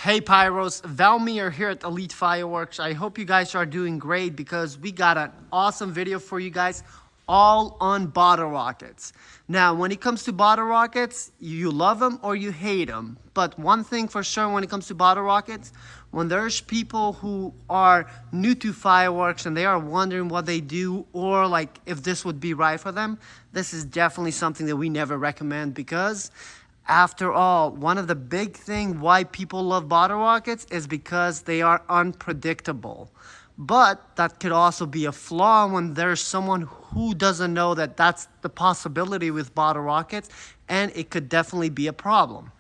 Hey Pyros, 𝗬𝗵𝗲 here at Elite Fireworks. I hope you guys are doing great because we got an awesome video for you guys all on bottle rockets. Now, when it comes to bottle rockets, you love them or you hate them. But one thing for sure when it comes to bottle rockets, when there's people who are new to fireworks and they are wondering what they do or like if this would be right for them, this is definitely something that we never recommend because after all, one of the big things why people love bottle rockets is because they are unpredictable. But that could also be a flaw when there's someone who doesn't know that that's the possibility with bottle rockets, and it could definitely be a problem.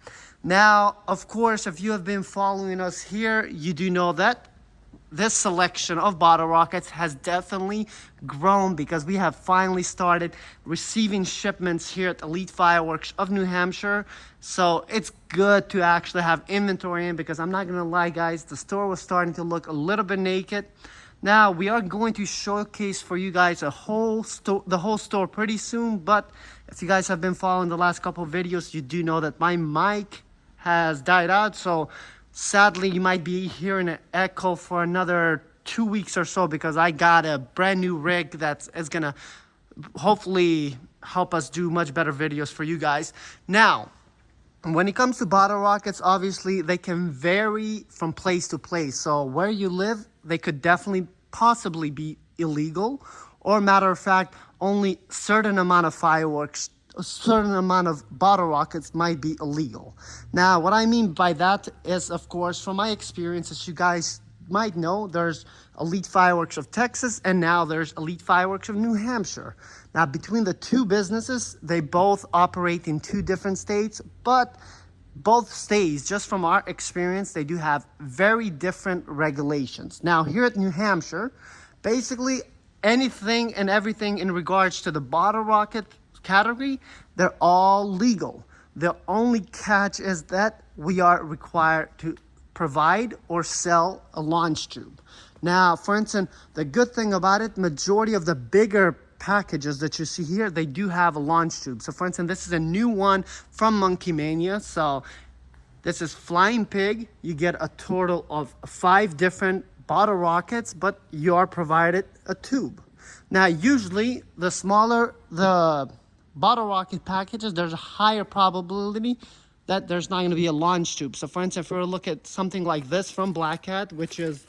Now, of course, if you have been following us here, you do know that this selection of bottle rockets has definitely grown because we have finally started receiving shipments here at Elite Fireworks of New Hampshire. So it's good to actually have inventory in because I'm not gonna lie guys, the store was starting to look a little bit naked. Now we are going to showcase for you guys the whole store pretty soon, but if you guys have been following the last couple of videos, you do know that my mic has died out, so sadly, you might be hearing an echo for another 2 weeks or so because I got a brand new rig that is gonna hopefully help us do much better videos for you guys. Now, when it comes to bottle rockets, obviously they can vary from place to place. So where you live, they could definitely possibly be illegal, or matter of fact, only certain amount of fireworks, a certain amount of bottle rockets might be illegal. Now, what I mean by that is, of course, from my experience, as you guys might know, there's Elite Fireworks of Texas, and now there's Elite Fireworks of New Hampshire. Now, between the two businesses, they both operate in two different states, but both states, just from our experience, they do have very different regulations. Now, here at New Hampshire, basically anything and everything in regards to the bottle rocket category, they're all legal. The only catch is that we are required to provide or sell a launch tube. Now, for instance, the good thing about it, majority of the bigger packages that you see here, they do have a launch tube. So for instance, this is a new one from 𝗵𝗲𝗕𝗲𝘀𝘁. So this is Flying Pig. You get a total of 5 different bottle rockets, but you are provided a tube. Now, usually the smaller the bottle rocket packages, there's a higher probability that there's not going to be a launch tube. So for instance, if we were to look at something like this from Black Hat, which is,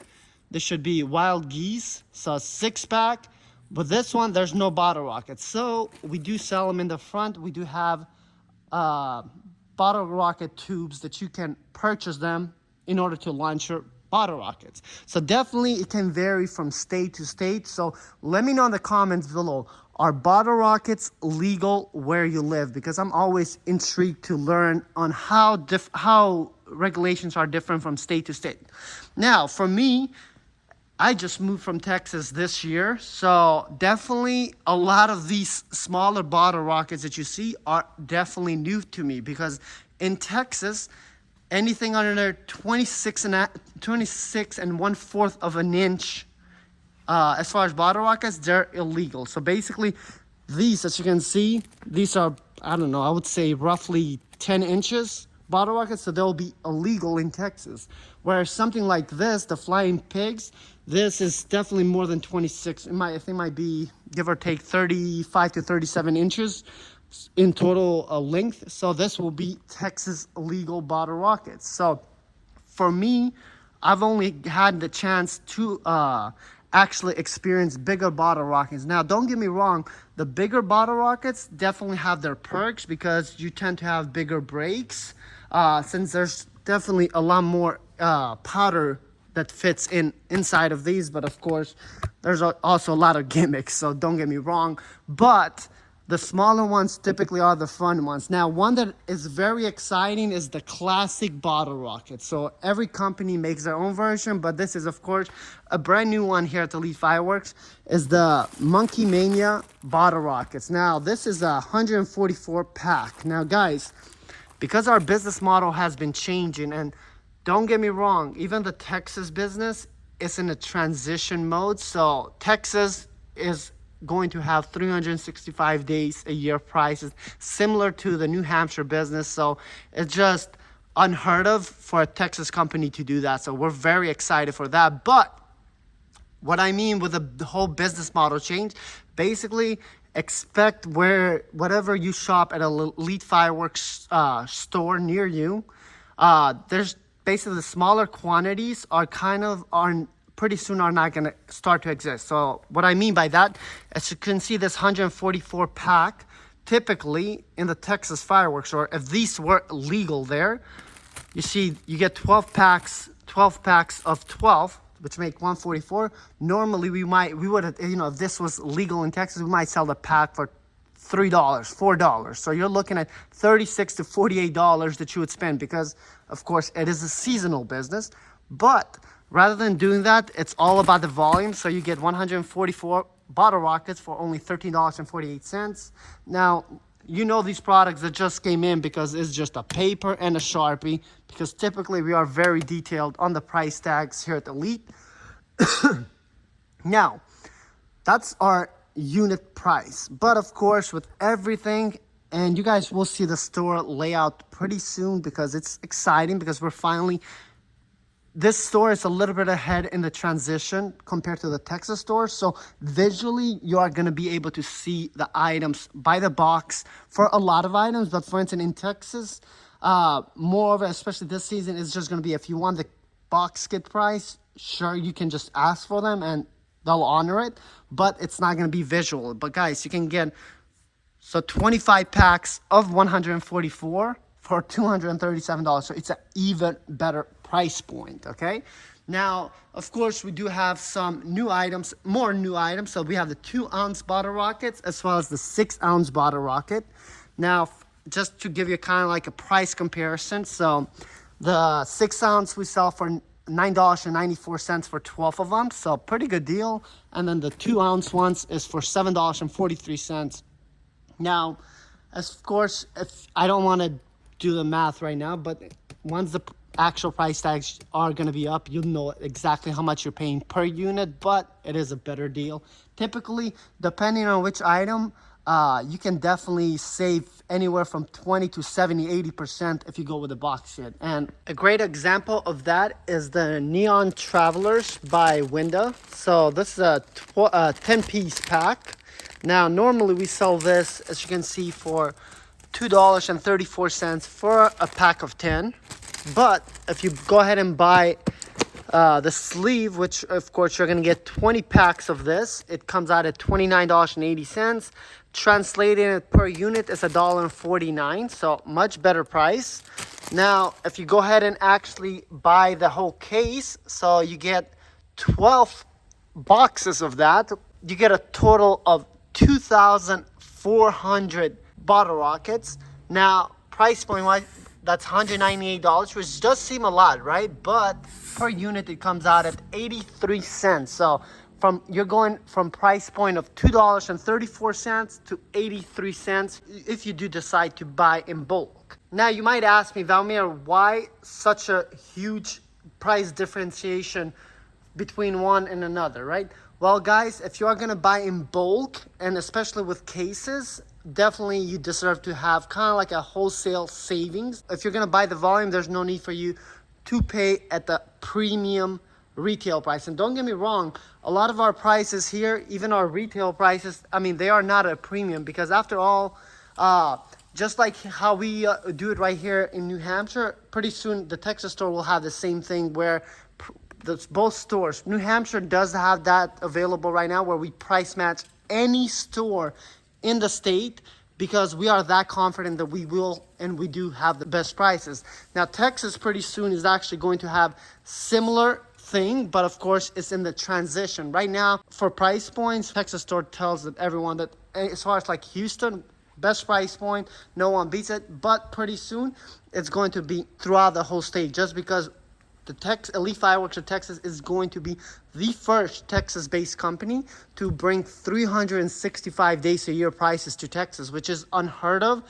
this should be Wild Geese, so a 6-pack, but this one, there's no bottle rockets. So we do sell them in the front. We do have bottle rocket tubes that you can purchase them in order to launch your bottle rockets. So definitely it can vary from state to state. So let me know in the comments below, are bottle rockets legal where you live? Because I'm always intrigued to learn on how regulations are different from state to state. Now, for me, I just moved from Texas this year, so definitely a lot of these smaller bottle rockets that you see are definitely new to me because in Texas, anything under 26 and 1/4 of an inch, as far as bottle rockets, they're illegal. So basically, these, as you can see, these are, I don't know, I would say roughly 10 inches bottle rockets, so they'll be illegal in Texas. Whereas something like this, the Flying Pigs, this is definitely more than 26. I think it might be, give or take, 35 to 37 inches in total length. So this will be Texas illegal bottle rockets. So for me, I've only had the chance to actually experience bigger bottle rockets. Now, don't get me wrong, the bigger bottle rockets definitely have their perks because you tend to have bigger breaks, since there's definitely a lot more powder that fits inside of these. But of course, there's also a lot of gimmicks, so don't get me wrong. But the smaller ones typically are the fun ones. Now, one that is very exciting is the classic bottle rocket. So every company makes their own version, but this is, of course, a brand new one here at Elite Fireworks, is the 𝗵𝗲𝗕𝗲𝗀𝗃 bottle rockets. Now, this is a 144 pack. Now, guys, because our business model has been changing, and don't get me wrong, even the Texas business is in a transition mode. So Texas is going to have 365 days a year prices similar to the New Hampshire business. So it's just unheard of for a Texas company to do that. So we're very excited for that. But what I mean with the whole business model change, basically expect whatever you shop at a Elite Fireworks store near you, there's basically the smaller quantities are pretty soon are not gonna start to exist. So what I mean by that, as you can see, this 144 pack, typically in the Texas fireworks store, if these were legal there, you see you get 12 packs of 12, which make 144. Normally we would have, if this was legal in Texas, we might sell the pack for $3, $4. So you're looking at $36 to $48 that you would spend, because of course it is a seasonal business. But rather than doing that, it's all about the volume. So you get 144 bottle rockets for only $13.48. Now, these products that just came in because it's just a paper and a Sharpie, because typically we are very detailed on the price tags here at Elite. Now, that's our unit price. But of course, with everything, and you guys will see the store layout pretty soon, because it's exciting, because this store is a little bit ahead in the transition compared to the Texas store. So visually, you are going to be able to see the items by the box for a lot of items. But for instance, in Texas, more of it, especially this season, is just going to be, if you want the box kit price, sure, you can just ask for them and they'll honor it. But it's not going to be visual. But guys, you can get 25 packs of 144 for $237. So it's an even better price point. Okay, now of course we do have some more new items. So we have the 2-ounce bottle rockets as well as the 6-ounce bottle rocket. Now, just to give you kind of like a price comparison, so the 6-ounce we sell for $9.94 for 12 of them, so pretty good deal. And then the 2-ounce ones is for $7.43. Now, of course, if I don't want to do the math right now, but once the actual price tags are going to be up, you'll know exactly how much you're paying per unit, but it is a better deal. Typically, depending on which item, you can definitely save anywhere from 20 to 70, 80% if you go with the box kit. And a great example of that is the Neon Travelers by Winda. So this is a 10-piece pack. Now, normally we sell this, as you can see, for $2.34 for a pack of 10. But if you go ahead and buy the sleeve, which of course you're going to get 20 packs of this, it comes out at $29.80. Translating it per unit is $1.49, so much better price. Now, if you go ahead and actually buy the whole case, so you get 12 boxes of that, you get a total of 2,400 bottle rockets. Now, price point wise, that's $198, which does seem a lot, right? But per unit, it comes out at 83 cents. So you're going from price point of $2.34 to 83 cents if you do decide to buy in bulk. Now, you might ask me, 𝗬𝗲, why such a huge price differentiation between one and another, right? Well, guys, if you are going to buy in bulk, and especially with cases, definitely you deserve to have kind of like a wholesale savings. If you're going to buy the volume, there's no need for you to pay at the premium retail price. And don't get me wrong, a lot of our prices here, even our retail prices, I mean, they are not a premium, because after all, just like how we do it right here in New Hampshire, pretty soon the Texas store will have the same thing, where both stores, New Hampshire does have that available right now, where we price match any store in the state, because we are that confident that we will and we do have the best prices. Now, Texas pretty soon is actually going to have similar thing, but of course it's in the transition right now. For price points, Texas store tells everyone that as far as like Houston, best price point, no one beats it. But pretty soon it's going to be throughout the whole state, just because the Elite Fireworks of Texas is going to be the first Texas-based company to bring 365 days a year prices to Texas, which is unheard of.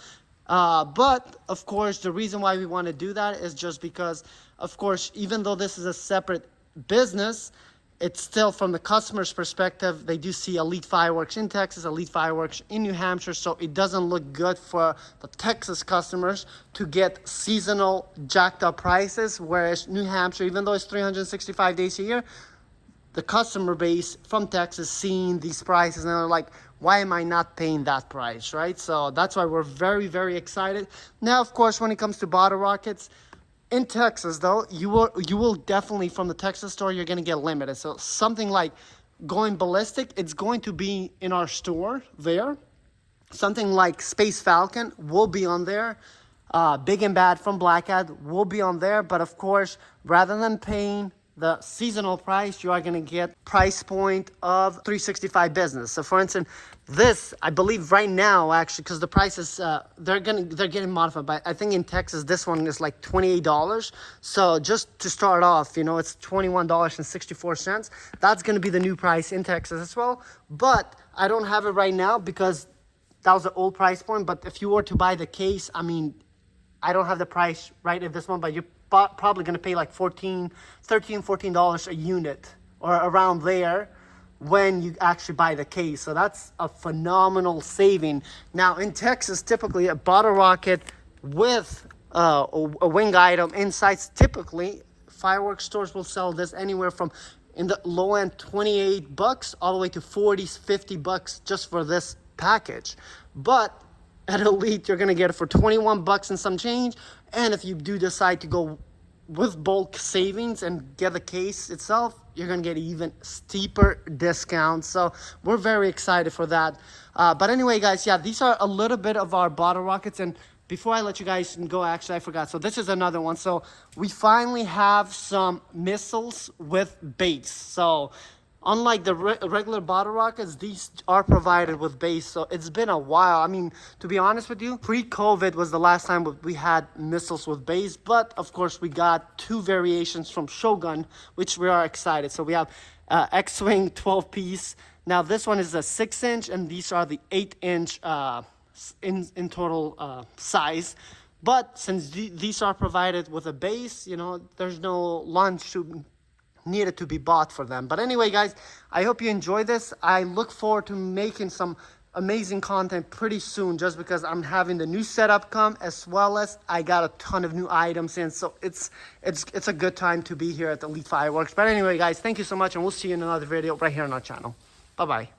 But of course, the reason why we want to do that is just because, of course, even though this is a separate business, it's still from the customer's perspective, they do see Elite Fireworks in Texas, Elite Fireworks in New Hampshire, so it doesn't look good for the Texas customers to get seasonal jacked up prices, whereas New Hampshire, even though it's 365 days a year, the customer base from Texas seeing these prices and they're like, why am I not paying that price, right? So that's why we're very, very excited. Now, of course, when it comes to bottle rockets, in Texas, though, you will definitely, from the Texas store, you're going to get limited. So something like going ballistic, it's going to be in our store there. Something like Space Falcon will be on there. Big and Bad from Black Hat will be on there. But of course, rather than paying the seasonal price, you are going to get price point of 365 business. So for instance, this, I believe right now, actually, because the prices, they're getting modified, but I think in Texas, this one is like $28. So just to start off, you know, it's $21.64. That's going to be the new price in Texas as well. But I don't have it right now because that was the old price point. But if you were to buy the case, I mean, I don't have the price right at this one, but you're probably going to pay like $14 a unit or around there when you actually buy the case. So that's a phenomenal saving. Now in Texas, typically a bottle rocket with a wing item inside, typically fireworks stores will sell this anywhere from in the low end $28 all the way to $40, $50 just for this package. But at Elite, you're gonna get it for $21 and some change. And if you do decide to go with bulk savings and get the case itself, you're gonna get even steeper discounts. So we're very excited for that. But anyway, guys, yeah, these are a little bit of our bottle rockets. And before I let you guys go, actually, I forgot. So this is another one. So we finally have some missiles with base. So unlike the regular bottle rockets, these are provided with base. So it's been a while. I mean, to be honest with you, pre-COVID was the last time we had missiles with base. But of course, we got two variations from Shogun, which we are excited. So we have X-Wing 12-piece. Now this one is a 6-inch, and these are the 8-inch in total size. But since these are provided with a base, you know, there's no launch to needed to be bought for them. But anyway, guys, I hope you enjoy this. I look forward to making some amazing content pretty soon, just because I'm having the new setup come, as well as I got a ton of new items in. So it's a good time to be here at Elite Fireworks. But anyway, guys, thank you so much, and we'll see you in another video right here on our channel. Bye-bye.